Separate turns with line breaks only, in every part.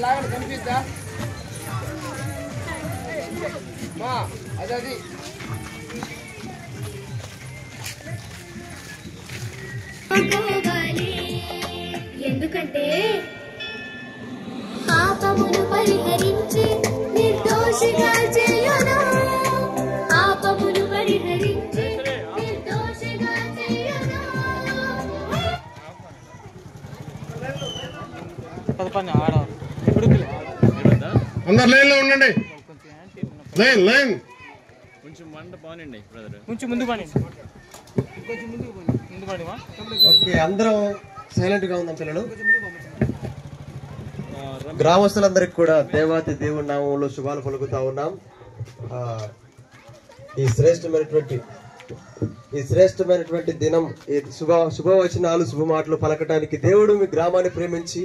లాగండి కనిపిద్దా మా అది
ఎందుకంటే పాపమును పరిహరించి నిర్దోషిగా చేయను. పాపమును పరిహరించి నిర్దోషిగా చేయను.
అందరు లైన్ లో ఉండండి. లైన్ లైన్
కొంచెం మంట బాగుండండి బ్రదర్,
కొంచెం ముందు పని, కొంచెం ముందు పని.
ఓకే, అందరం సైలెంట్ గా ఉందాం పిల్లలు. గ్రామస్తులందరికి కూడా దేవాతి దేవుడి నామంలో శుభాలు పలుకుతా ఉన్నాం. ఈ శ్రేష్టమైనటువంటి దినం, ఈ శుభవచనాలు శుభ మాటలు పలకటానికి దేవుడు మీ గ్రామాన్ని ప్రేమించి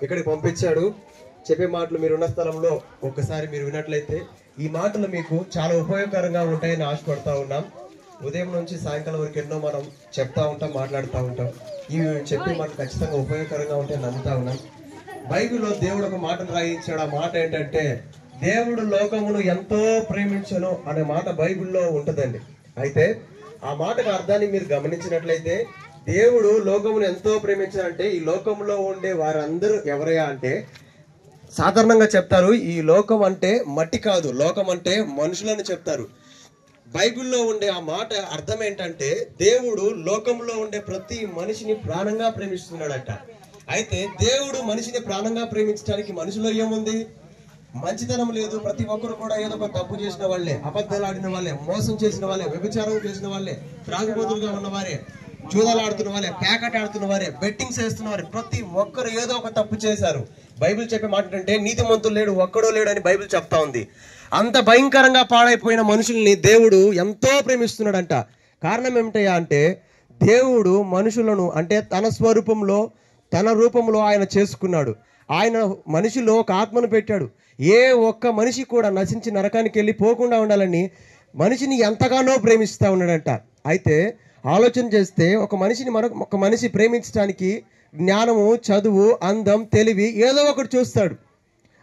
ఇక్కడికి పంపించాడు. చెప్పే మాటలు మీరున్న స్థలంలో ఒక్కసారి మీరు విన్నట్లయితే ఈ మాటలు మీకు చాలా ఉపయోగకరంగా ఉంటాయని ఆశపడతా ఉన్నాం. ఉదయం నుంచి సాయంకాలం వరకు ఎన్నో మనం చెప్తా ఉంటాం, మాట్లాడుతూ ఉంటాం. ఇవి చెప్పే మాటలు ఖచ్చితంగా ఉపయోగకరంగా ఉంటాయని నమ్ముతా ఉన్నాం. బైబిల్లో దేవుడు ఒక మాటను రాయించాడు. ఆ మాట ఏంటంటే, దేవుడు లోకమును ఎంతో ప్రేమించను అనే మాట బైబిల్లో ఉంటదండి. అయితే ఆ మాటకు అర్థాన్ని మీరు గమనించినట్లయితే, దేవుడు లోకమును ఎంతో ప్రేమించాలంటే ఈ లోకంలో ఉండే వారందరూ ఎవరయ్యా అంటే, సాధారణంగా చెప్తారు ఈ లోకం అంటే మట్టి కాదు, లోకం అంటే మనుషులని చెప్తారు. బైబిల్లో ఉండే ఆ మాట అర్థం ఏంటంటే, దేవుడు లోకంలో ఉండే ప్రతి మనిషిని ప్రాణంగా ప్రేమిస్తున్నాడట. అయితే దేవుడు మనిషిని ప్రాణంగా ప్రేమించడానికి మనిషిలో ఏముంది? మంచితనం లేదు. ప్రతి ఒక్కరు కూడా ఏదో ఒక తప్పు చేసిన వాళ్ళే, అబద్ధాలు ఆడిన వాళ్ళే, మోసం చేసిన వాళ్ళే, వ్యభిచారం చేసిన వాళ్ళే, త్రాగుబోతులుగా ఉన్నవారే, జూదాలు వాళ్ళే, ప్యాకెట్ ఆడుతున్న వారే, బెట్టింగ్స్ వేస్తున్న వారే, ప్రతి ఒక్కరు ఏదో ఒక తప్పు చేశారు. బైబిల్ చెప్పే మాట ఏంటంటే, నీతిమంతులు లేడు, ఒక్కడో లేడు అని బైబిల్ చెప్తా ఉంది. అంత భయంకరంగా పాడైపోయిన మనుషుల్ని దేవుడు ఎంతో ప్రేమిస్తున్నాడంట. కారణం ఏమిటయ్యా అంటే, దేవుడు మనుషులను అంటే తన స్వరూపంలో తన రూపంలో ఆయన చేసుకున్నాడు. ఆయన మనిషిలో ఒక ఆత్మను పెట్టాడు. ఏ ఒక్క మనిషి కూడా నశించి నరకానికి వెళ్ళి పోకుండా ఉండాలని మనిషిని ఎంతగానో ప్రేమిస్తూ ఉన్నాడంట. అయితే ఆలోచన చేస్తే ఒక మనిషి ప్రేమించడానికి జ్ఞానము, చదువు, అందం, తెలివి ఏదో ఒకటి చూస్తాడు.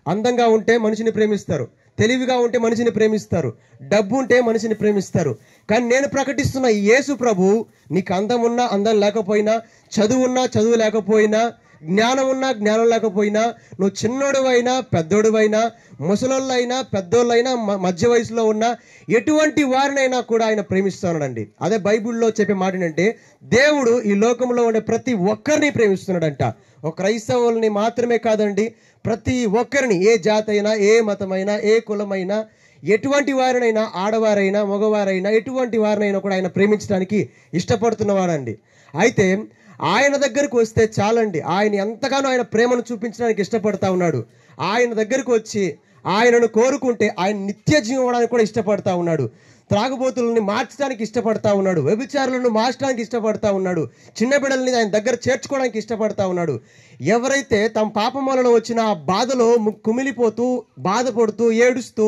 అందంగా ఉంటే మనిషిని ప్రేమిస్తారు, తెలివిగా ఉంటే మనిషిని ప్రేమిస్తారు, డబ్బు ఉంటే మనిషిని ప్రేమిస్తారు. కానీ నేను ప్రకటిస్తున్న ఈ యేసు ప్రభు, నీకు అందం ఉన్నా అందం లేకపోయినా, చదువు ఉన్నా చదువు లేకపోయినా, జ్ఞానం ఉన్నా జ్ఞానం లేకపోయినా, నువ్వు చిన్నోడువైనా పెద్దోడువైనా, ముసలోళ్ళైనా పెద్దోళ్ళైనా, మధ్య వయసులో ఉన్నా, ఎటువంటి వారినైనా కూడా ఆయన ప్రేమిస్తున్నాడండి. అదే బైబిల్లో చెప్పే మాట ఏంటంటే, దేవుడు ఈ లోకంలో ఉండే ప్రతి ఒక్కరిని ప్రేమిస్తున్నాడంట. ఒక క్రైస్తవుల్ని మాత్రమే కాదండి, ప్రతి ఒక్కరిని, ఏ జాతి అయినా, ఏ మతమైనా, ఏ కులమైనా, ఎటువంటి వారినైనా, ఆడవారైనా మగవారైనా, ఎటువంటి వారినైనా కూడా ఆయన ప్రేమించడానికి ఇష్టపడుతున్నవాడండి. అయితే ఆయన దగ్గరకు వస్తే చాలండి, ఆయన ఎంతగానో ఆయన ప్రేమను చూపించడానికి ఇష్టపడతా ఉన్నాడు. ఆయన దగ్గరకు వచ్చి ఆయనను కోరుకుంటే ఆయన నిత్య జీవం ఇవ్వడానికి కూడా ఇష్టపడతా ఉన్నాడు. త్రాగుబోతులని మార్చడానికి ఇష్టపడతా ఉన్నాడు, వ్యభిచారులను మార్చడానికి ఇష్టపడతా ఉన్నాడు, చిన్న బిడ్డల్ని ఆయన దగ్గర చేర్చుకోవడానికి ఇష్టపడతా ఉన్నాడు. ఎవరైతే తమ పాపం వలన వచ్చిన ఆ బాధలో కుమిలిపోతూ, బాధపడుతూ, ఏడుస్తూ,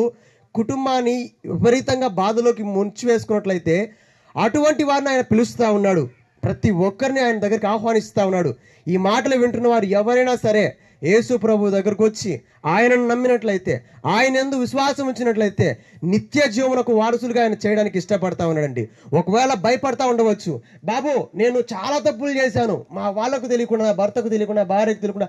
కుటుంబాన్ని విపరీతంగా బాధలోకి ముంచి వేసుకున్నట్లయితే అటువంటి వారిని ఆయన పిలుస్తూ ఉన్నాడు. ప్రతి ఒక్కరిని ఆయన దగ్గరికి ఆహ్వానిస్తూ ఉన్నాడు. ఈ మాటలు వింటున్న వారు ఎవరైనా సరే యేసు ప్రభు దగ్గరకు వచ్చి ఆయనను నమ్మినట్లయితే, ఆయన యందు విశ్వాసం ఉంచినట్లయితే నిత్య జీవనకు వారసులుగా ఆయన చేయడానికి ఇష్టపడతా ఉన్నాడండి. ఒకవేళ భయపడతా ఉండవచ్చు, బాబు నేను చాలా తప్పులు చేశాను, మా వాళ్ళకు తెలియకుండా, నా భర్తకు తెలియకుండా, భార్యకు తెలియకుండా,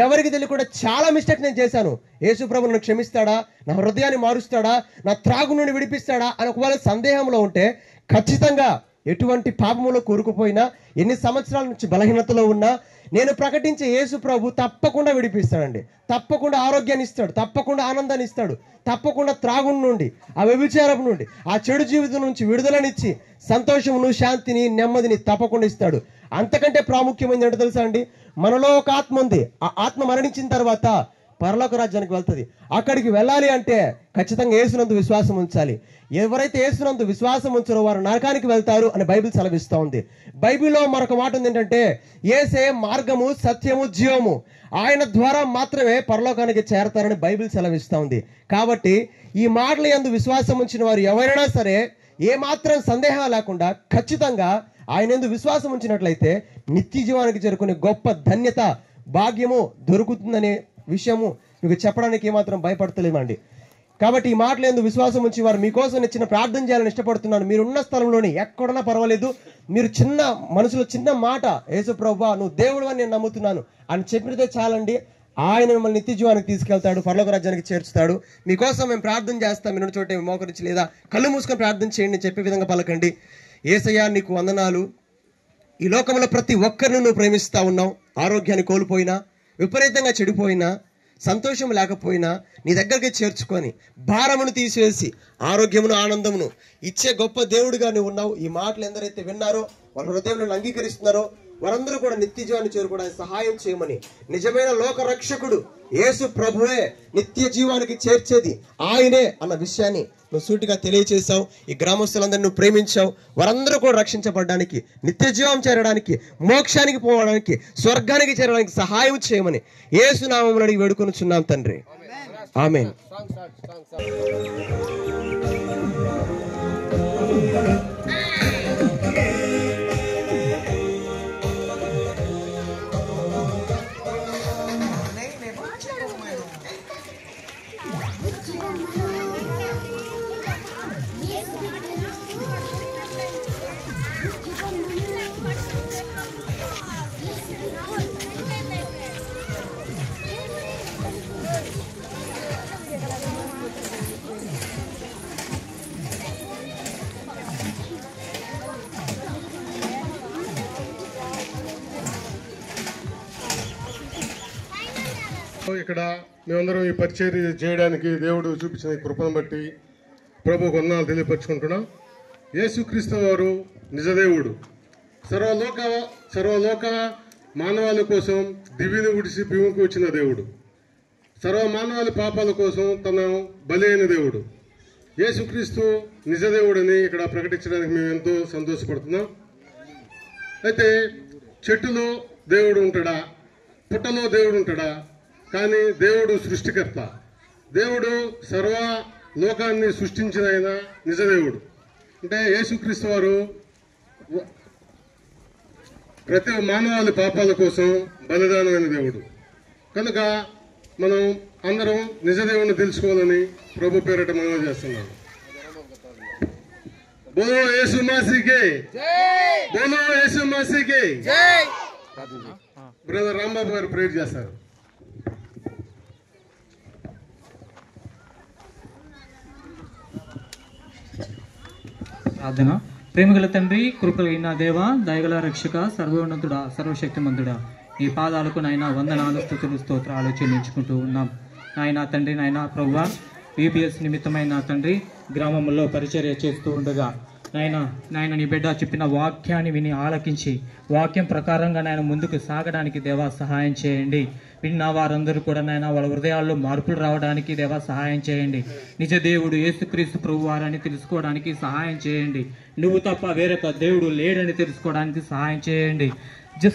ఎవరికి తెలియకుండా చాలా మిస్టేక్స్ నేను చేశాను, యేసు ప్రభు నన్ను క్షమిస్తాడా, నా హృదయాన్ని మారుస్తాడా, నా త్రాగు నుండి విడిపిస్తాడా అని ఒకవేళ సందేహంలో ఉంటే, ఖచ్చితంగా ఎటువంటి పాపములో కూరుకుపోయినా, ఎన్ని సంవత్సరాల నుంచి బలహీనతలో ఉన్నా, నేను ప్రకటించే యేసు ప్రభు తప్పకుండా విడిపిస్తాడండి. తప్పకుండా ఆరోగ్యాన్ని ఇస్తాడు, తప్పకుండా ఆనందాన్ని ఇస్తాడు, తప్పకుండా త్రాగుని నుండి, ఆ వ్యభిచారం నుండి, ఆ చెడు జీవితం నుంచి విడుదలనిచ్చి సంతోషమును, శాంతిని, నెమ్మదిని తప్పకుండా ఇస్తాడు. అంతకంటే ప్రాముఖ్యమైనది ఏంటో తెలుసా అండి, మనలో ఒక ఆత్మ ఉంది. ఆ ఆత్మ మరణించిన తర్వాత పరలోక రాజ్యానికి వెళ్తుంది. అక్కడికి వెళ్ళాలి అంటే ఖచ్చితంగా యేసునందు విశ్వాసం ఉంచాలి. ఎవరైతే యేసునందు విశ్వాసం ఉంచారో వారు నరకానికి వెళ్తారు అని బైబిల్ సెలవిస్తూ ఉంది. బైబిల్లో మరొక మాట ఉంది ఏంటంటే, యేసే మార్గము, సత్యము, జీవము, ఆయన ద్వారా మాత్రమే పరలోకానికి చేరతారని బైబిల్ సెలవిస్తూ ఉంది. కాబట్టి ఈ మాటల యందు విశ్వాసం ఉంచిన వారు ఎవరైనా సరే ఏమాత్రం సందేహం లేకుండా ఖచ్చితంగా ఆయన యందు విశ్వాసం ఉంచినట్లయితే నిత్య జీవానికి చేరుకునే గొప్ప ధన్యత, భాగ్యము దొరుకుతుందనే విషయము మీకు చెప్పడానికి ఏమాత్రం భయపడతలేమండి. కాబట్టి ఈ మాటలు ఎందుకు విశ్వాసం ఉంచి వారు మీకోసం నేను చిన్న ప్రార్థన చేయాలని ఇష్టపడుతున్నాను. మీరున్న స్థలంలోని ఎక్కడన్నా పర్వాలేదు, మీరు చిన్న మనసులో చిన్న మాట, యేసు ప్రభువా నువ్వు దేవుడు అని నేను నమ్ముతున్నాను అని చెప్పితే చాలండి. ఆయన మిమ్మల్ని నిత్య జీవానికి తీసుకెళ్తాడు, పరలోక రాజ్యానికి చేర్చుతాడు. మీకోసం మేము ప్రార్థన చేస్తాం. మీరు చోటే మోకరించి లేదా కళ్ళు మూసుకొని ప్రార్థన చేయండి, చెప్పే విధంగా పలకండి. యేసయ్యా నీకు వందనాలు, ఈ లోకంలో ప్రతి ఒక్కరిని నువ్వు ప్రేమిస్తా ఉన్నావు. ఆరోగ్యాన్ని కోల్పోయినా, విపరీతంగా చెడిపోయినా, సంతోషం లేకపోయినా నీ దగ్గరికి చేర్చుకొని భారమును తీసివేసి ఆరోగ్యమును, ఆనందమును ఇచ్చే గొప్ప దేవుడిగా నువ్వు ఉన్నావు. ఈ మాటలు ఎందరైతే విన్నారో, వాళ్ళ హృదయంలో అంగీకరిస్తున్నారో వారందరూ కూడా నిత్య జీవాన్ని చేరుకోవడానికి సహాయం చేయమని, నిజమైన లోక రక్షకుడు యేసు ప్రభువే నిత్య జీవానికి చేర్చేది ఆయనే అన్న విషయాన్ని నువ్వు సూటిగా తెలియచేశావు. ఈ గ్రామస్తులందరినీ నువ్వు ప్రేమించావు. వారందరూ కూడా రక్షించబడడానికి, నిత్య జీవం చేరడానికి, మోక్షానికి పోవడానికి, స్వర్గానికి చేరడానికి సహాయం చేయమని యేసు నామములో అడిగి వేడుకొనుచున్నాం తండ్రి. ఆమేన్.
ఇక్కడ మేమందరం ఈ పరిచర్య చేయడానికి దేవుడు చూపించిన ఈ కృపను బట్టి ప్రభువుకు వందనాలు తెలియపరుచుకుంటున్నాం. యేసుక్రీస్తు వారు నిజదేవుడు. సర్వలోక మానవాళి కోసం దివ్యని విడిచి భూమికి వచ్చిన దేవుడు. సర్వ మానవాళి పాపాల కోసం తన బలి అయిన దేవుడు. యేసుక్రీస్తు నిజదేవుడని ఇక్కడ ప్రకటించడానికి మేము ఎంతో సంతోషపడుతున్నాం. అయితే చెట్టులో దేవుడు ఉంటాడా, పుట్టలో దేవుడు ఉంటాడా? కానీ దేవుడు సృష్టికర్త. దేవుడు సర్వ లోకాన్ని సృష్టించిన ఆయన నిజదేవుడు. అంటే యేసుక్రీస్తు వారు ప్రతి మానవాళి పాపాల కోసం బలిదానమైన దేవుడు. కనుక మనం అందరం నిజదేవుడిని తెలుసుకోవాలని ప్రభు పేరట మనం చేస్తున్నాం. బోలో యేసు మసీహ్కి జై, బోలో యేసు మసీహ్కి జై. బ్రదర్ రాంబాబు గారు ప్రేర్ చేస్తారు.
ప్రార్థన. ప్రేమగల తండ్రి, కృపగలిగిన దేవ, దయగల రక్షక, సర్వోన్నతుడా, సర్వశక్తిమంతుడా, నీ పాదాలకు నాయన వందనాలు, స్తుతులు, స్తోత్రాలు చెల్లించుకుంటూ ఉన్నాం. నాయన తండ్రి, నాయన ప్రభువా, VBS నిమిత్తమైన తండ్రి గ్రామంలో పరిచర్య చేస్తూ ఉండగా నాయన నీ బిడ్డ చెప్పిన వాక్యాన్ని విని ఆలకించి వాక్యం ప్రకారంగా నాయన ముందుకు సాగడానికి దేవా సహాయం చేయండి. విన్న వారందరూ కూడా నాయన వాళ్ళ హృదయాల్లో మార్పులు రావడానికి దేవా సహాయం చేయండి. నిజ దేవుడు యేసుక్రీస్తు ప్రభువారని తెలుసుకోవడానికి సహాయం చేయండి. నువ్వు తప్ప వేరొక దేవుడు లేడని తెలుసుకోవడానికి సహాయం చేయండి.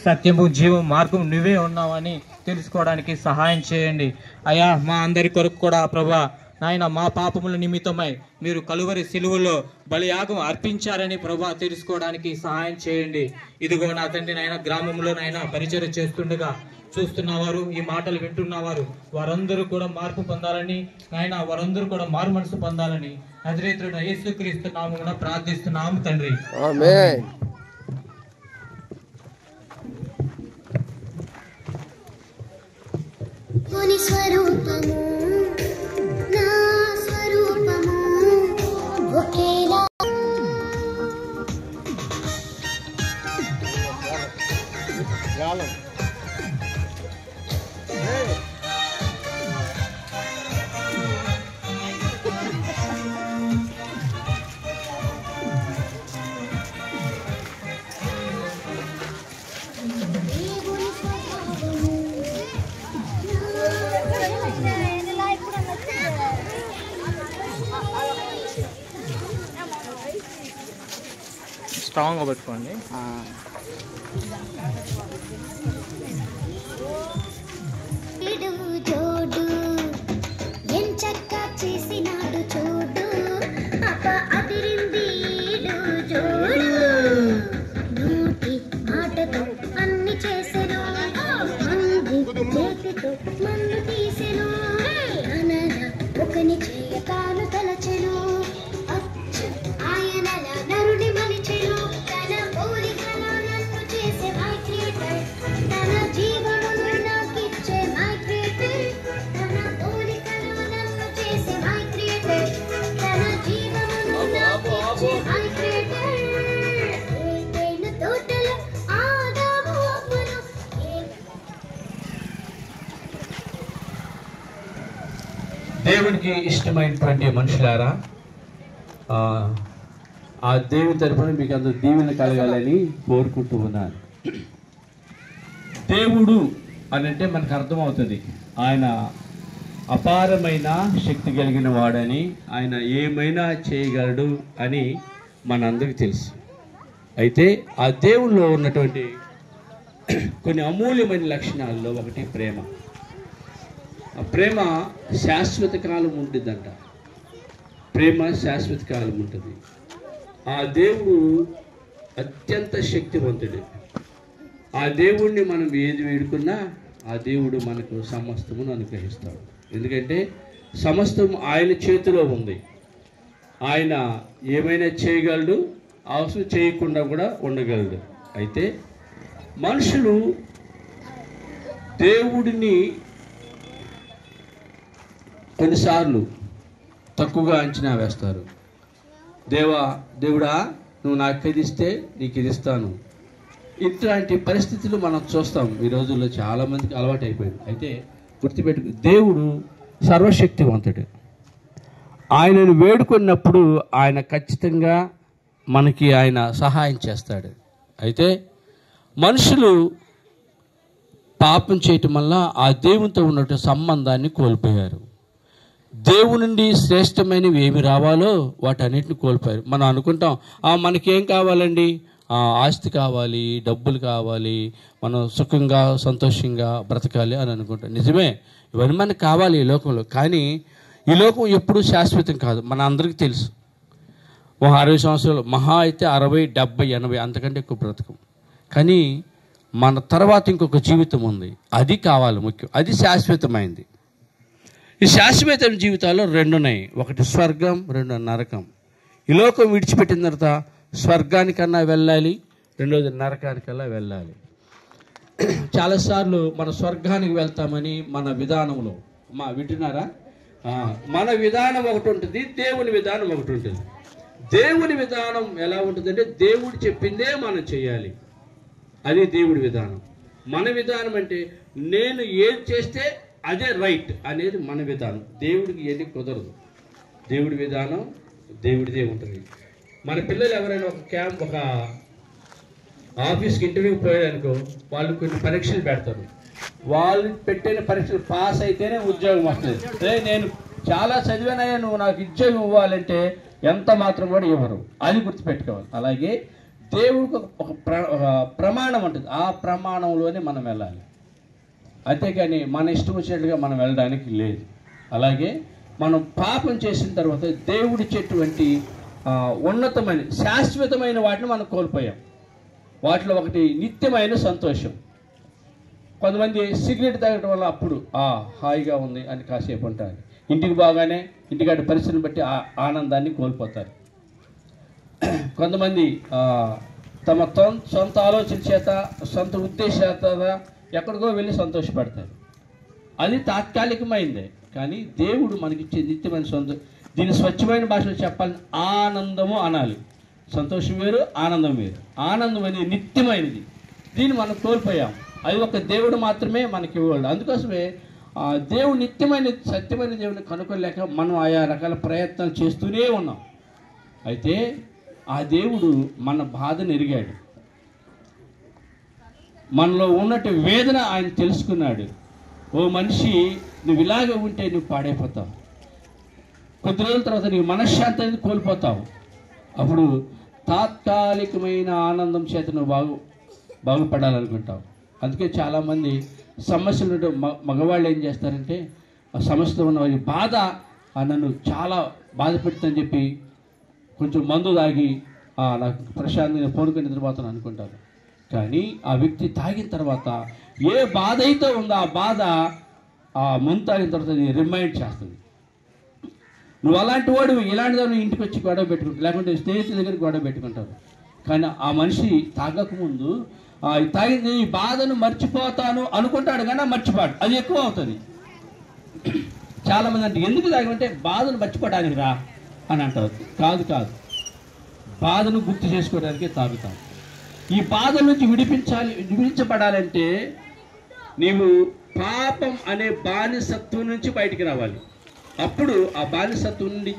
సత్యము, జీవం, మార్గం నువ్వే ఉన్నావని తెలుసుకోవడానికి సహాయం చేయండి. అయ్యా, మా అందరి కొరకు కూడా ప్రభా నాయన మా పాపముల నిమిత్తమై మీరు కలువరి సిలువలో బలియాగం అర్పించారని ప్రభా తెలుసుకోవడానికి సహాయం చేయండి. ఇదిగో నా తండ్రి నాయన గ్రామంలో నాయన పరిచర్య చేస్తుండగా చూస్తున్నవారు, ఈ మాటలు వింటున్నవారు వారందరూ కూడా మార్పు పొందాలని నాయన, వారందరూ కూడా మారు మనసు పొందాలని నజరేతుడైన యేసుక్రీస్తు నామమున ప్రార్థిస్తున్నాము తండ్రి.
ఆమేన్.
ముని స్వరూపము నా స్వరూపము ఒకేలా దేవుని స్వభావము
స్ట్రాంగ్గా పట్టుకోండి.
జోడు ఎంచక్క చేసినాడు చూడు అప్ప అదిరింది జోడు నోటి మాటతో అన్ని చేసెను చేతితో మన్ను తీసెను అనన ఒకని చేయ తాను తలచెను అచ్చు ఆయనల నరుని మలిచెను తన పోలికలో నన్ను చేసే మై క్రియేటర్ తన జీవమును నాకిచ్చే మై క్రియేటర్ తన పోలికలో నన్ను చేసే మై క్రియేటర్ తన జీవమును నాకిచ్చే మై క్రియేటర్ ఏదైనా తోటలో ఆదాము అవ్వను
దేవునికి ఇష్టమైనటువంటి మనుషులారా, ఆ దేవుని తరఫున మీకు అందరూ దీవెన కలగాలని కోరుకుంటూ ఉన్నాను. దేవుడు అని అంటే మనకు అర్థమవుతుంది, ఆయన అపారమైన శక్తి కలిగిన వాడని, ఆయన ఏమైనా చేయగలడు అని మనందరికీ తెలుసు. అయితే ఆ దేవుల్లో ఉన్నటువంటి కొన్ని అమూల్యమైన లక్షణాల్లో ఒకటి ప్రేమ. ఆ ప్రేమ శాశ్వత కాలం ఉంటుందంట. ప్రేమ శాశ్వత కాలం ఉంటుంది. ఆ దేవుడు అత్యంత శక్తివంతుడు. ఆ దేవుడిని మనం ఏది వేడుకున్నా ఆ దేవుడు మనకు సమస్తమును అనుగ్రహిస్తాడు. ఎందుకంటే సమస్తం ఆయన చేతిలో ఉంది. ఆయన ఏమైనా చేయగలడు, అవసరం చేయకుండా కూడా ఉండగలడు. అయితే మనుషులు దేవుడిని కొన్నిసార్లు తక్కువగా అంచనా వేస్తారు. దేవుడా నువ్వు నాకు ఇది ఇస్తే నీకు ఇది ఇస్తాను. ఇట్లాంటి పరిస్థితులు మనం చూస్తాం. ఈ రోజుల్లో చాలామందికి అలవాటు అయిపోయింది. అయితే గుర్తుపెట్టుకు, దేవుడు సర్వశక్తివంతుడు. ఆయనను వేడుకున్నప్పుడు ఆయన ఖచ్చితంగా మనకి ఆయన సహాయం చేస్తాడు. అయితే మనుషులు పాపం చేయటం వల్ల ఆ దేవునితో ఉన్నటువంటి సంబంధాన్ని కోల్పోయారు. దేవుని నుండి శ్రేష్టమైనవి ఏమి రావాలో వాటన్నిటిని కోల్పోయారు. మనం అనుకుంటాం, మనకేం కావాలండి, ఆస్తి కావాలి, డబ్బులు కావాలి, మనం సుఖంగా సంతోషంగా బ్రతకాలి అని అనుకుంటాం. నిజమే, ఇవన్నీ మనకు కావాలి ఈ లోకంలో. కానీ ఈ లోకం ఎప్పుడూ శాశ్వతం కాదు. మన అందరికీ తెలుసు. 60 సంవత్సరాలు, మహా అయితే 60, 70, 80, అంతకంటే ఎక్కువ బ్రతకం. కానీ మన తర్వాత ఇంకొక జీవితం ఉంది, అది కావాలి ముఖ్యం, అది శాశ్వతమైంది. ఈ శాశ్వతమైన జీవితాల్లో 2 ఉన్నాయి. ఒకటి స్వర్గం, 2 నరకం. ఈ లోకం విడిచిపెట్టిన తర్వాత స్వర్గానికన్నా వెళ్ళాలి, రెండోది నరకానికన్నా వెళ్ళాలి. చాలాసార్లు మన స్వర్గానికి వెళ్తామని మన విధానంలో వింటున్నారా, మన విధానం ఒకటి ఉంటుంది, దేవుని విధానం ఒకటి ఉంటుంది. దేవుని విధానం ఎలా ఉంటుందంటే దేవుడు చెప్పిందే మనం చేయాలి, అది దేవుడి విధానం. మన విధానం అంటే నేను ఏది చేస్తే అదే రైట్ అనేది మన విధానం. దేవుడికి ఏది కుదరదు. దేవుడి విధానం దేవుడిదే ఉంటుంది. మన పిల్లలు ఎవరైనా ఒక ఆఫీస్కి ఇంటర్వ్యూకి పోయారనుకో, వాళ్ళు కొన్ని పరీక్షలు పెడతారు. వాళ్ళు పెట్టిన పరీక్షలు పాస్ అయితేనే ఉద్యోగం వస్తుంది. నేను చాలా చదివానయ్యా, నువ్వు నాకు ఉద్యోగం ఇవ్వాలంటే ఎంత మాత్రం కూడా ఇవ్వరు. అది గుర్తుపెట్టుకోవాలి. అలాగే దేవుడికి ఒక ప్రమాణం ఉంటుంది, ఆ ప్రమాణంలోనే మనం వెళ్ళాలి. అంతేకాని మన ఇష్టం వచ్చినట్టుగా మనం వెళ్ళడానికి లేదు. అలాగే మనం పాపం చేసిన తర్వాత దేవుడిచ్చేటువంటి ఉన్నతమైన శాశ్వతమైన వాటిని మనం కోల్పోయాం. వాటిలో ఒకటి నిత్యమైన సంతోషం. కొంతమంది సిగరెట్ తాగడం వల్ల అప్పుడు హాయిగా ఉంది అని కాసేపు ఉంటారు. ఇంటికి బాగానే ఇంటికాడి పరిస్థితిని బట్టి ఆనందాన్ని కోల్పోతారు. కొంతమంది తమ సొంత ఆలోచన చేత, సొంత ఉద్దేశాల ఎక్కడికో వెళ్ళి సంతోషపడతారు. అది తాత్కాలికమైందే. కానీ దేవుడు మనకిచ్చే నిత్యమైన దీన్ని స్వచ్ఛమైన భాషలో చెప్పాలని ఆనందము అనాలి. సంతోషం వేరు, ఆనందం వేరు. ఆనందం అనేది నిత్యమైనది. దీన్ని మనం కోల్పోయాం. అది ఒక దేవుడు మాత్రమే మనకి ఇవ్వడు. అందుకోసమే దేవుడు నిత్యమైన సత్యమైన దేవుడిని కనుక్కోలేక మనం ఆయా రకాల ప్రయత్నాలు చేస్తూనే ఉన్నాం. అయితే ఆ దేవుడు మన బాధను ఎరిగాడు, మనలో ఉన్నట్టు వేదన ఆయన తెలుసుకున్నాడు. ఓ మనిషి, నువ్వు ఇలాగే ఉంటే నువ్వు పాడైపోతావు. కొద్ది రోజుల తర్వాత నీవు మనశ్శాంతి అనేది కోల్పోతావు. అప్పుడు తాత్కాలికమైన ఆనందం చేత నువ్వు బాగుపడాలనుకుంటావు. అందుకే చాలామంది సమస్యలు మగవాళ్ళు ఏం చేస్తారంటే ఆ సమస్యలో ఉన్న వారి బాధ నన్ను చాలా బాధ పెడుతుందని చెప్పి కొంచెం మందు తాగి నాకు ప్రశాంతంగా పడుకొని నిద్రపోతాను అనుకుంటారు. కానీ ఆ వ్యక్తి తాగిన తర్వాత ఏ బాధ అయితే ఉందో ఆ బాధ ఆ మందు తాగిన తర్వాత రిమైండ్ చేస్తుంది. నువ్వు అలాంటి వాడు ఇలాంటి వాడు ఇంటికి వచ్చి గొడవ పెట్టుకుంటావు, లేకుంటే స్నేహితుల దగ్గర గొడవ పెట్టుకుంటారు. కానీ ఆ మనిషి తాగకముందు తాగిన ఈ బాధను మర్చిపోతాను అనుకుంటాడు, కానీ మర్చిపోడు, అది ఎక్కువ అవుతుంది. చాలామంది అంటే ఎందుకు తాగమంటే బాధను మర్చిపోవడానికి రా అని అంటారు. కాదు, బాధను గుర్తు చేసుకోవడానికే తాగుతాం. ఈ బాధ నుంచి విడిపించబడాలంటే నీవు పాపం అనే బానిసత్వం నుంచి బయటికి రావాలి. అప్పుడు ఆ బానిసత్వం నుండి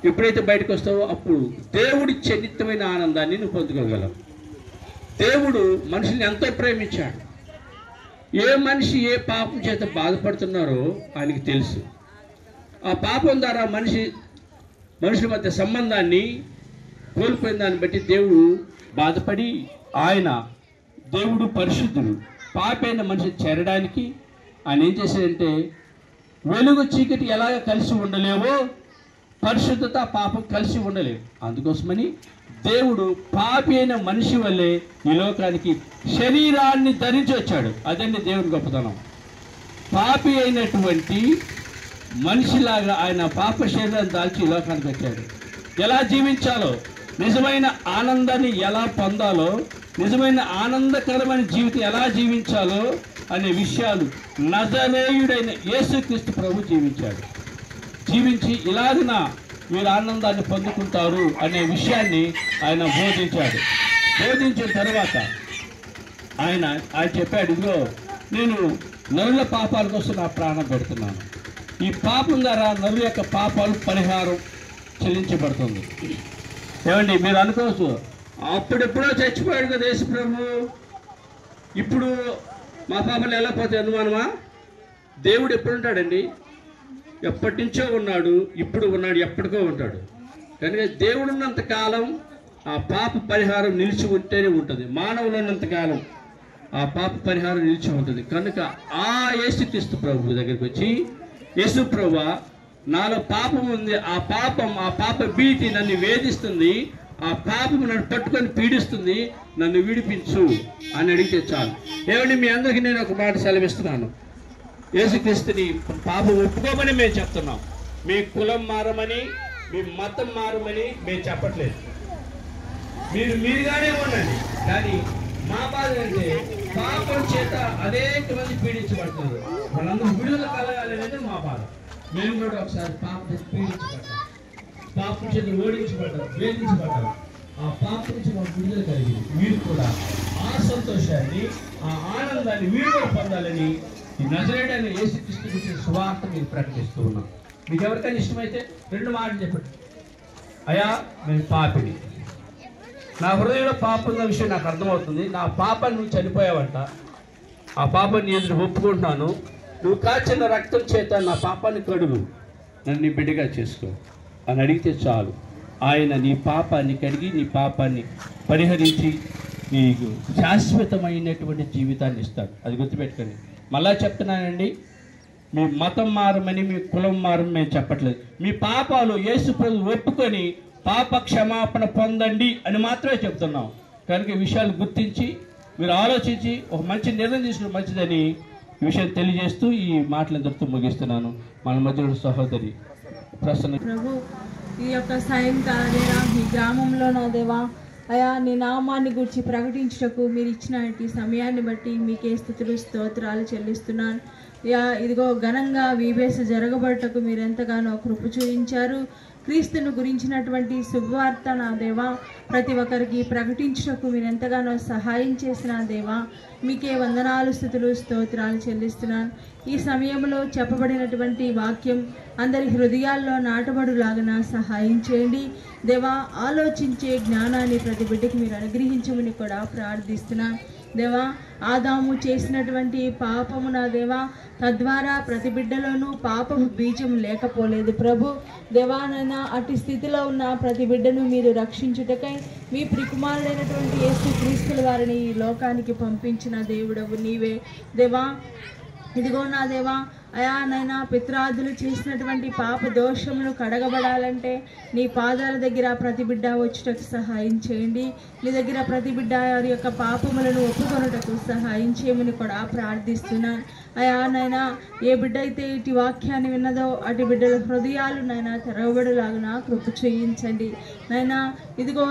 ఎప్పుడైతే బయటకు వస్తావో అప్పుడు దేవుడి చరిత్రమైన ఆనందాన్ని నువ్వు పొందుకోగలవు. దేవుడు మనుషుల్ని ఎంతో ప్రేమించాడు. ఏ మనిషి ఏ పాపం చేత బాధపడుతున్నారో ఆయనకి తెలుసు. ఆ పాపం ద్వారా మనుషుల మధ్య సంబంధాన్ని కోల్పోయిన దాన్ని బట్టి దేవుడు బాధపడి దేవుడు పరిశుద్ధుడు. పాపైన మనిషి చేరడానికి ఆయన ఏం చేశాడంటే వెలుగు చీకటి ఎలాగ కలిసి ఉండలేవో పరిశుద్ధత పాపం కలిసి ఉండలేవు. అందుకోసమని దేవుడు పాపి అయిన మనిషి వల్లే ఈ లోకానికి శరీరాన్ని ధరించి వచ్చాడు. అదండి దేవుని గొప్పతనం. పాపి అయినటువంటి మనిషిలాగా ఆయన పాప శరీరాన్ని దాల్చి ఈ లోకానికి వచ్చాడు. ఎలా జీవించాలో, నిజమైన ఆనందాన్ని ఎలా పొందాలో, నిజమైన ఆనందకరమైన జీవితం ఎలా జీవించాలో అనే విషయాలు నజరేయుడైన యేసుక్రీస్తు ప్రభు జీవించి ఇలాగిన మీరు ఆనందాన్ని పొందుకుంటారు అనే విషయాన్ని ఆయన బోధించాడు. బోధించిన తర్వాత ఆయన చెప్పాడు, ఇదిగో నేను నరుల పాపాల కోసం నా ప్రాణం పెడుతున్నాను. ఈ పాపం ద్వారా నరుల యొక్క పాపాలు పరిహారం చెల్లించబడుతుంది. ఏమండి మీరు అనుకోవచ్చు, అప్పుడెప్పుడో చచ్చిపోయాడు కదా యేసు ప్రభు, ఇప్పుడు మా పాపాలు ఎలా పోతాయి అనుమానమా? దేవుడు ఎప్పుడు ఉంటాడండి? ఎప్పటి నుంచో ఉన్నాడు, ఇప్పుడు ఉన్నాడు, ఎప్పటికో ఉంటాడు. కనుక దేవుడు ఉన్నంత కాలం ఆ పాప పరిహారం నిలిచి ఉంటేనే ఉంటుంది. మానవులు ఉన్నంతకాలం ఆ పాప పరిహారం నిలిచి ఉంటుంది. కనుక ఆ యేసుక్రీస్తు ప్రభు దగ్గరికి వచ్చి, యేసు ప్రభువా నాలో పాపం ఉంది, ఆ పాప భీతి నన్ను వేధిస్తుంది, ఆ పాపం నన్ను పట్టుకొని పీడిస్తుంది, నన్ను విడిపించు అని అడిగితే చాలు. ఏమండి మీ అందరికీ నేను ఒక మాట సెలవిస్తున్నాను, యేసుక్రీస్తుని పాపం ఒప్పుకోమని మేము చెప్తున్నాం. మీ కులం మారమని, మీ మతం మారమని మేము చెప్పట్లేదు. మీరుగానే ఉండండి. కానీ మా బాధ అంటే పాపం చేత అనేక మంది పీడించబడుతున్నారు. వాళ్ళందరూ విడుదల కలగాలి అనేది మా బాధ. మేము కూడా ఒకసారి పాపం చేత పీడించబడ్డాం, పాపం చేత ఓడించబడ్డాం, వేధించబడ్డాం. ఆ పాపం నుంచి మాకు విడుదల కలిగింది. మీరు కూడా ఆ సంతోషాన్ని, ఆ ఆనందాన్ని మీరు కూడా పొందాలని ఈ నజరేయుడైన యేసుక్రీస్తు గురించిన సువార్త మీరు ప్రకటిస్తూ ఉన్నాం. మీకు ఎవరికైనా ఇష్టమైతే 2 మాటలు చెప్పండి. అయ్యా నేను పాపిని, నా హృదయంలో పాపం ఉన్న విషయం నాకు అర్థమవుతుంది, నా పాపాన్ని నువ్వు చనిపోయావంట, ఆ పాపాన్ని ఎదురు ఒప్పుకుంటున్నాను, నువ్వు కాచిన రక్తం చేత నా పాపాన్ని కడుగు, నన్ను నీ బిడ్డగా చేసుకో అని అడిగితే చాలు. ఆయన నీ పాపాన్ని కడిగి నీ పాపాన్ని పరిహరించి నీకు శాశ్వతమైనటువంటి జీవితాన్ని ఇస్తాడు. అది గుర్తుపెట్టుకోండి. మళ్ళా చెప్తున్నానండి, మీ మతం మారమని, మీ కులం మారమని మేము చెప్పట్లేదు. మీ పాపాలు యేసు ప్రభు ఒప్పుకొని పాప క్షమాపణ పొందండి అని మాత్రమే చెప్తున్నాం. కనుక ఈ విషయాలు గుర్తించి మీరు ఆలోచించి ఒక మంచి నిర్ణయం తీసుకుని మంచిదని ఈ విషయం తెలియజేస్తూ ఈ మాటలు అందరితో ముగిస్తున్నాను. మన మధ్యలో సహోదరి ప్రసన్న.
ప్రభు ఈ యొక్క సాయంకాల ఈ గ్రామంలో నా దేవా అయా నీ నామాన్ని గురించి ప్రకటించుటకు మీరు ఇచ్చిన ఈ సమయాన్ని బట్టి మీకే స్తుతులు స్తోత్రాలు చెల్లిస్తున్నాను. ఇదిగో ఘనంగా వీబేస్ జరగబడటకు మీరు ఎంతగానో కృప చూపించారు. క్రీస్తును గురించినటువంటి శుభవార్త నా దేవా ప్రతి ఒక్కరికి ప్రకటించుటకు మీరు ఎంతగానో సహాయం చేసిన దేవా మీకే వందనాలు స్తుతులు స్తోత్రాలు చెల్లిస్తున్నాను. ఈ సమయంలో చెప్పబడినటువంటి వాక్యం అందరి హృదయాల్లో నాటబడులాగా సహాయం చేయండి దేవా. ఆలోచించే జ్ఞానాన్ని ప్రతి బిడ్డకి మీరు అనుగ్రహించమని కూడా ప్రార్థిస్తున్నాను దేవా ఆదాము చేసినటువంటి పాపము నా దేవా తద్వారా ప్రతి బిడ్డలోనూ పాపము బీజం లేకపోలేదు ప్రభు. దేవానైనా అటు స్థితిలో ఉన్న ప్రతి బిడ్డను మీరు రక్షించుటకై మీ ప్రికుమారుడైనటువంటి యేసుక్రీస్తుల వారిని ఈ లోకానికి పంపించిన దేవుడవు నీవే దేవా. ఇదిగో నా దేవా అయా నైనా పిత్రాదులు చేసినటువంటి పాప దోషములు కడగబడాలంటే నీ పాదాల దగ్గర ప్రతి బిడ్డ వచ్చుటకు సహాయం చేయండి. నీ దగ్గర ప్రతి బిడ్డ వారి యొక్క పాపములను ఒప్పుకొనుటకు సహాయం చేయమని కూడా ప్రార్థిస్తున్నాను. అయా నైనా ఏ బిడ్డ అయితే ఇటు వాక్యాన్ని విన్నదో అటు బిడ్డల హృదయాలు నైనా తెరవబడులాగున కృప చేయించండి నైనా. ఇదిగో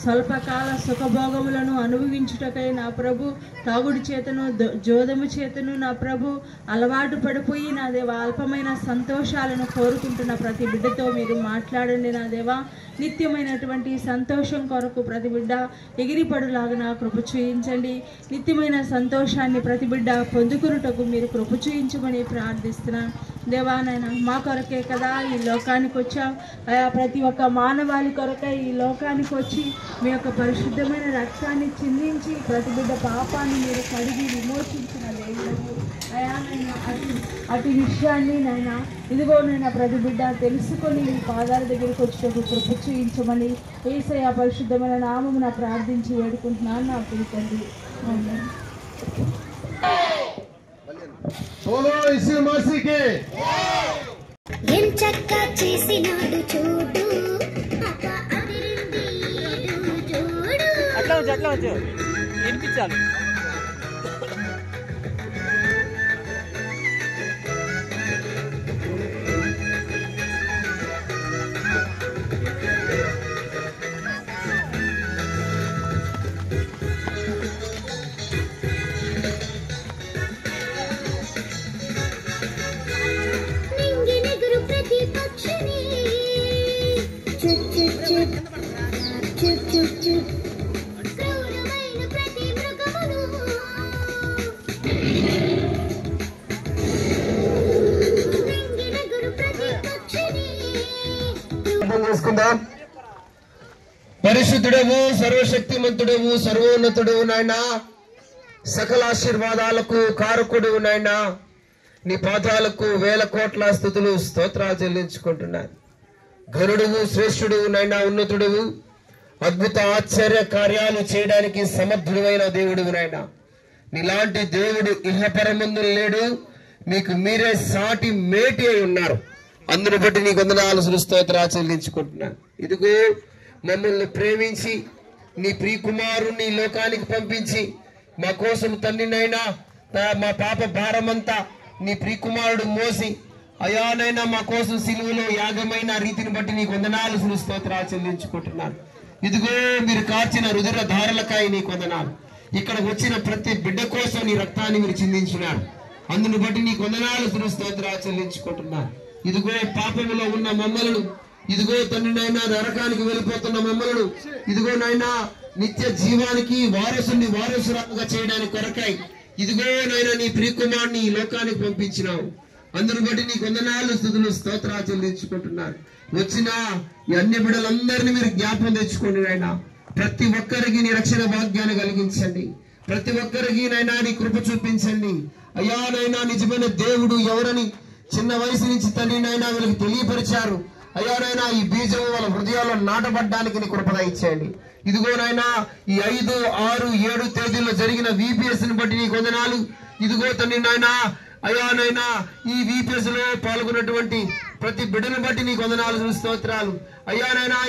స్వల్పకాల సుఖభోగములను అనుభవించుటకై నా ప్రభు తాగుడు చేతను జోదము చేతను నా ప్రభు అలవాటు పడిపోయి నా దేవా అల్పమైన సంతోషాలను కోరుకుంటున్న ప్రతి బిడ్డతో మీరు మాట్లాడండి నా దేవా. నిత్యమైనటువంటి సంతోషం కొరకు ప్రతి బిడ్డ ఎగిరిపడులాగా నా కృప చూయించండి. నిత్యమైన సంతోషాన్ని ప్రతి బిడ్డ పొందుకున్నటకు మీరు కృప చూయించమని ప్రార్థిస్తున్నాను దేవానైనా. మా కొరకే కదా ఈ లోకానికి వచ్చాం అయా. ప్రతి ఒక్క మానవాళి కొరకై ఈ లోకానికి వచ్చి మీ యొక్క పరిశుద్ధమైన రక్తాన్ని చిందించి ప్రతి బిడ్డ పాపాన్ని మీరు కడిగి విమోచించిన దేవుడు అయా. నైనా అటు విషయాన్ని నైనా ఇదిగోనైనా ప్రతి బిడ్డ తెలుసుకొని మీ పాదాల దగ్గరికి వచ్చేటప్పుడు కృప చూయించమని యేసయ్య పరిశుద్ధమైన నామమున ప్రార్థించి వేడుకుంటున్నాను నా ప్రియతండ్రి.
ఎంచక్కా చేసినాడు చూడు
అట్లా వచ్చు వినిపించాలి.
పరిశుద్ధుడవు, సర్వశక్తిమంతుడవు, సర్వోన్నతుడవు నాయనా, సకల ఆశీర్వాదాలకు కారకుడువు నాయనా, నీ పాదాలకు వేల కోట్ల స్తుతులు స్తోత్రాలు చెల్లించుకుంటున్నాను. ఘనుడువు, శ్రేష్ఠుడువు నాయనా, ఉన్నతుడువు, అద్భుత ఆశ్చర్య కార్యాలు చేయడానికి సమర్థుడైన దేవుడువు నాయనా. నీలాంటి దేవుడు ఇహపరమందు లేడు, మీకు మీరే సాటి మేటి అయి ఉన్నారు. అందును బట్టి నీకు వందనాలు స్తోత్రాలు చెల్లించుకుంటున్నాను. ఇదిగో మమ్మల్ని ప్రేమించి నీ ప్రియకుమారుణ్ణి లోకానికి పంపించి మా కోసం తండ్రినైనా మా పాప భారమంతా నీ ప్రియకుమారుడు మోసి అయానైనా మా కోసం సిలువలో యాగమైన రీతిని బట్టి నీకు వందనాలు స్తోత్రాలు చెల్లించుకుంటున్నాను. ఇదిగో మీరు కార్చిన రుధిర ధారలకాయ నీకు వందనాలు. ఇక్కడ వచ్చిన ప్రతి బిడ్డ కోసం నీ రక్తాన్ని మీరు చిందించినారు. అందును బట్టి నీకు వందనాలు స్తోత్రాలు చెల్లించుకుంటున్నాను. ఇదిగో పాపములో ఉన్న మమ్మలను, ఇదిగో తండ్రినైనా నరకానికి వెళ్ళిపోతున్న మమ్మలను, ఇదిగో నైనా నిత్య జీవానికి వారసురాలుగా చేయడానికి కొరకై ఇదిగో నైనా నీ ప్రియకుమారుని ఈ లోకానికి పంపించినావు. అందును బట్టి నీకు వందనాలు స్తుతులు స్తోత్రాలు చెల్లించుకుంటున్నారు. వచ్చిన ఈ అన్ని బిడ్డలందరినీ మీరు జ్ఞాపకం తెచ్చుకోండి నైనా. ప్రతి ఒక్కరికి నీ రక్షణ భాగ్యాన్ని కలిగించండి. ప్రతి ఒక్కరికి నైనా నీ కృప చూపించండి. అయ్యా నైనా నిజమైన దేవుడు ఎవరని చిన్న వయసు నుంచి తండ్రి నైనా వీళ్ళకి తెలియపరిచారు. అయ్యానైనా ఈ బీజం వాళ్ళ హృదయాల్లో నాటబడ్డానికి నీ కృపద ఇచ్చేయండి. ఇదిగోనైనా ఈ 5, 6, 7 తేదీల్లో జరిగిన VPS ని బట్టి నీకు వందనాలు. ఇదిగో తండ్రి నాయనా అయ్యానైనా ఈ VPS లో పాల్గొన్నటువంటి ప్రతి బిడ్డను బట్టి నీకు వందనాలు స్తోత్రాలు. అయ్యానైనా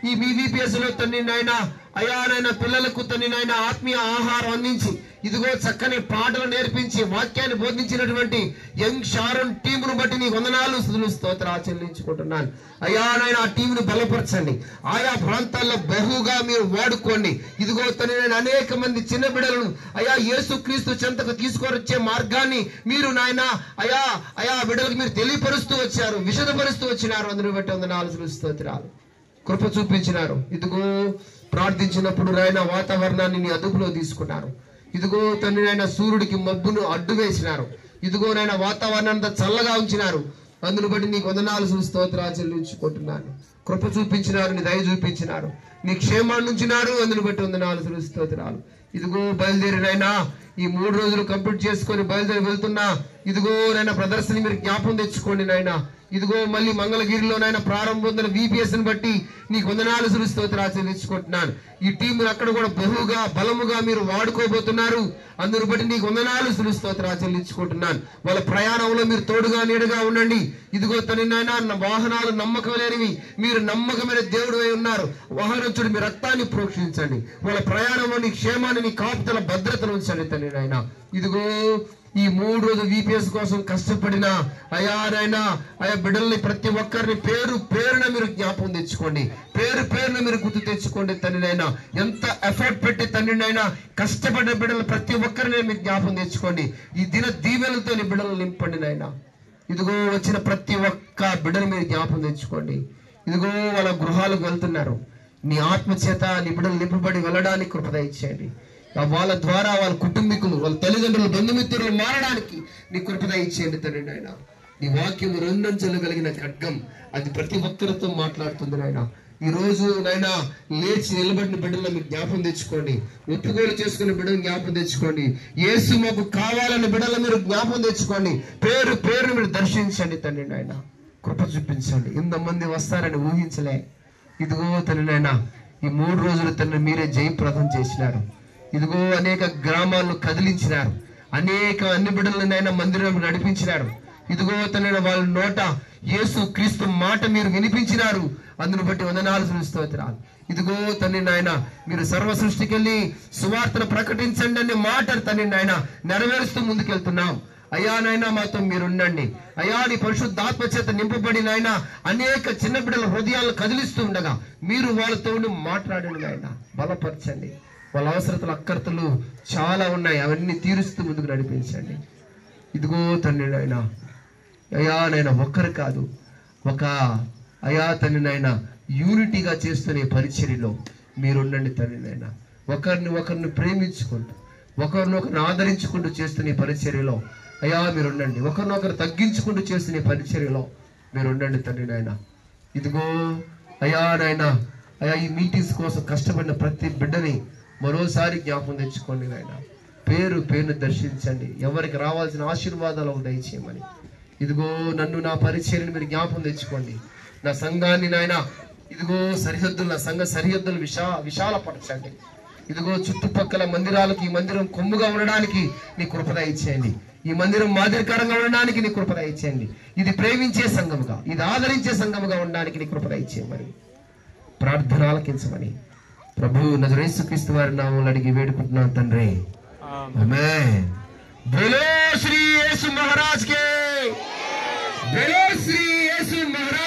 ఈ VPS లో తండ్రి నాయనా అయ్యానైనా పిల్లలకు తండ్రి నాయనా ఆత్మీయ ఆహారం అందించి ఇదిగో చక్కని పాటలు నేర్పించి వాక్యాన్ని బోధించినటువంటి యంగ్ షారోన్ టీమును బట్టి నీకు వందనాలు స్తోత్రాలు చెల్లించుకుంటున్నాను. అయ్యా నాయన ఆ టీంను బలపరచండి. ఆయా ప్రాంతాల్లో బహుగా మీరు వాడుకోండి. ఇదిగో తండ్రి నాయన అనేక మంది చిన్న బిడ్డలను అయ్యా యేసుక్రీస్తు చెంతకు తీసుకొచ్చే మార్గాన్ని మీరు నాయన అయా బిడ్డలకు మీరు తెలియపరుస్తూ వచ్చారు, విషదపరుస్తూ వచ్చినారు. అందుని బట్టి వందనాలు స్తోత్రాలు. కృప చూపించినారు. ఇదిగో ప్రార్థించినప్పుడు నాయన వాతావరణాన్ని నీ అదుపులో తీసుకున్నారు. ఇదిగో తండ్రి నాయన సూర్యుడికి మబ్బును అడ్డు వేసినారు. ఇదిగో నాయన వాతావరణం అంతా చల్లగా ఉంచినారు. అందును బట్టి నీకు వందనాలు స్తోత్రాలు చెల్లించుకుంటున్నాను. కృప చూపించినారు, నీ దయ చూపించినారు, నీ క్షేమాన్ని ఉంచినారు. అందును బట్టి వందనాలు స్తోత్రాలు. ఇదిగో బయలుదేరినైనా ఈ 3 రోజులు కంప్లీట్ చేసుకొని బయలుదేరి వెళ్తున్నా. ఇదిగో నైనా ప్రదర్శన మీరు జ్ఞాపం తెచ్చుకోండి నాయన. ఇదిగో మళ్ళీ మంగళగిరిలోనైనా ప్రారంభం VPS ని బట్టి నీకు వందనాలు స్తోత్రాలు చెల్లించుకుంటున్నాను. ఈ టీంను అక్కడ కూడా బహుగా బలముగా మీరు వాడుకోబోతున్నారు. అందును బట్టి నీకు వందనాలు స్తోత్రాలు చెల్లించుకుంటున్నాను. వాళ్ళ ప్రయాణంలో మీరు తోడుగా నీడగా ఉండండి. ఇదిగో తనైనా వాహనాలు నమ్మకం లేనివి, మీరు నమ్మకమైన దేవుడు అయి ఉన్నారు. వాహనం చూడు, మీ రక్తాన్ని ప్రోక్షించండి. వాళ్ళ ప్రయాణంలో నీ క్షేమాన్ని, నీ కాపుదల భద్రతను ఉంచండి తండ్రి నాయన. ఇదిగో ఈ 3 రోజులు VPS కోసం కష్టపడిన అయానైనా బిడ్డల్ని ప్రతి ఒక్కరిని పేరు పేరున మీరు జ్ఞాపకం తెచ్చుకోండి. పేరు పేరున మీరు గుర్తు తెచ్చుకోండి తండ్రినైనా. ఎంత ఎఫర్ట్ పెట్టి తండ్రినైనా కష్టపడిన బిడ్డలు ప్రతి ఒక్కరిని మీరు జ్ఞాపకం తెచ్చుకోండి. ఈ దిన దీవెనలతో నీ బిడ్డలు నింపండి నాయన. ఇదిగో వచ్చిన ప్రతి ఒక్క బిడ్డను మీరు జ్ఞాపకం తెచ్చుకోండి. ఇదిగో వాళ్ళ గృహాలకు వెళ్తున్నారు. నీ ఆత్మ చేత నీ బిడ్డలు నింపబడి వెళ్ళడానికి కృప దయచేయండి. వాళ్ళ ద్వారా వాళ్ళ కుటుంబీకులు, వాళ్ళ తల్లిదండ్రులు, బంధుమిత్రులు మారడానికి నీ కృప దయచేయండి తండ్రి నాయన. నీ వాక్యం 2 అంచెలు కలిగిన ఖడ్గం, అది ప్రతి ఒక్కరితో మాట్లాడుతుంది నాయన. ఈ రోజు నాయన లేచి నిలబడిన బిడ్డలను మీరు జ్ఞాపకం తెచ్చుకోండి. ఒప్పుకోలు చేసుకున్న బిడ్డలు జ్ఞాపకం తెచ్చుకోండి. యేసు మాకు కావాలని బిడ్డలు మీరు జ్ఞాపకం తెచ్చుకోండి. పేరు పేరును మీరు దర్శించండి తండ్రి నాయన. కృప చూపించండి. ఇంతమంది వస్తారని ఊహించలే. ఇదిగో తండ్రి నాయన ఈ 3 రోజులు తండ్రి మీరే జయప్రదం చేసినారు. ఇదిగో అనేక గ్రామాలను కదిలించినారు. అన్ని బిడ్డలనైనా మందిరం నడిపించినారు. ఇదిగో తన వాళ్ళ నోట యేసు క్రీస్తు మాట మీరు వినిపించినారు. అందును బట్టి వందనాలు స్తోత్రాలు. ఇదిగో తండ్రి నాయన మీరు సర్వ సృష్టికి వెళ్ళి సువార్తను ప్రకటించండి అనే మాట తండ్రి నాయన నెరవేరుస్తూ ముందుకెళ్తున్నాం. అయ్యా నాయన మాతో మీరుండండి. అయ్యా నీ పరిశుద్ధాత్మ చేత నింపబడి నాయన అనేక చిన్న బిడ్డల హృదయాలను కదిలిస్తూ ఉండగా మీరు వాళ్ళతో మాట్లాడండి నాయన. బలపరచండి. వాళ్ళ అవసరతలు అక్కర్తలు చాలా ఉన్నాయి, అవన్నీ తీరుస్తూ ముందుకు నడిపించండి. ఇదిగో తండ్రి నాయన అయ్యా నాయన ఒక్కరు కాదు, ఒక అయ్యా తండ్రి నాయన యూనిటీగా చేస్తున్న పరిచర్యలో మీరుండండి తండ్రి నాయన. ఒకరిని ప్రేమించుకుంటూ ఒకరినొకరిని ఆదరించుకుంటూ చేస్తున్న పరిచర్యలో అయ్యా మీరుండండి. ఒకరినొకరు తగ్గించుకుంటూ చేస్తున్న పరిచర్యలో మీరుండండి తండ్రి నాయన. ఇదిగో అయ్యా నాయన అయ్యా ఈ మీటింగ్స్ కోసం కష్టపడిన ప్రతి బిడ్డని మరోసారి జ్ఞాపకం తెచ్చుకోండి నాయన. పేరును దర్శించండి. ఎవరికి రావాల్సిన ఆశీర్వాదాలు దయచేయమని. ఇదిగో నన్ను, నా పరిచర్యను మీరు జ్ఞాపకం తెచ్చుకోండి. నా సంఘాన్ని నాయన ఇదిగో సరిహద్దులు, నా సంఘ సరిహద్దులు విశాలపరచండి. ఇదిగో చుట్టుపక్కల మందిరాలకు ఈ మందిరం కొమ్ముగా ఉండడానికి నీ కృప దయచేయండి. ఈ మందిరం మాదిరికరంగా ఉండడానికి నీ కృప దయచేయండి. ఇది ప్రేమించే సంఘముగా, ఇది ఆదరించే సంఘముగా ఉండడానికి నీ కృప దయచేయమని ప్రార్థన ఆలకించమని ప్రభు నజరేసు క్రీస్తు వారి నామములో అడిగి వేడుకుంటున్నాను తండ్రి. ఆమేన్. బోలో శ్రీ యేసు మహారాజ్ కే, బోలో శ్రీ యేసు మహారాజ్.